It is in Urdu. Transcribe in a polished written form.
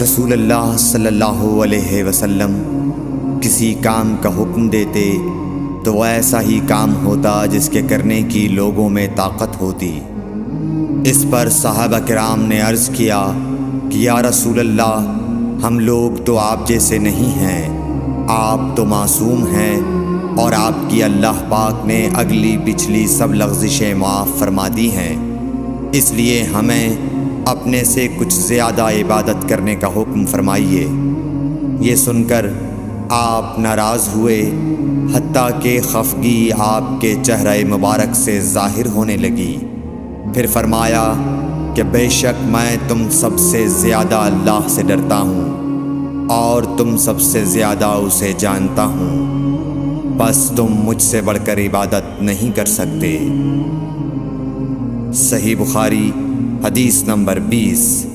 رسول اللہ صلی اللہ علیہ وسلم کسی کام کا حکم دیتے تو ایسا ہی کام ہوتا جس کے کرنے کی لوگوں میں طاقت ہوتی۔ اس پر صحابہ کرام نے عرض کیا کہ یا رسول اللہ، ہم لوگ تو آپ جیسے نہیں ہیں، آپ تو معصوم ہیں اور آپ کی اللہ پاک نے اگلی پچھلی سب لغزشیں معاف فرما دی ہیں، اس لیے ہمیں اپنے سے کچھ زیادہ عبادت کرنے کا حکم فرمائیے۔ یہ سن کر آپ ناراض ہوئے، حتیٰ کہ خفگی آپ کے چہرہ مبارک سے ظاہر ہونے لگی۔ پھر فرمایا کہ بے شک میں تم سب سے زیادہ اللہ سے ڈرتا ہوں اور تم سب سے زیادہ اسے جانتا ہوں، بس تم مجھ سے بڑھ کر عبادت نہیں کر سکتے۔ صحیح بخاری حدیث نمبر 20۔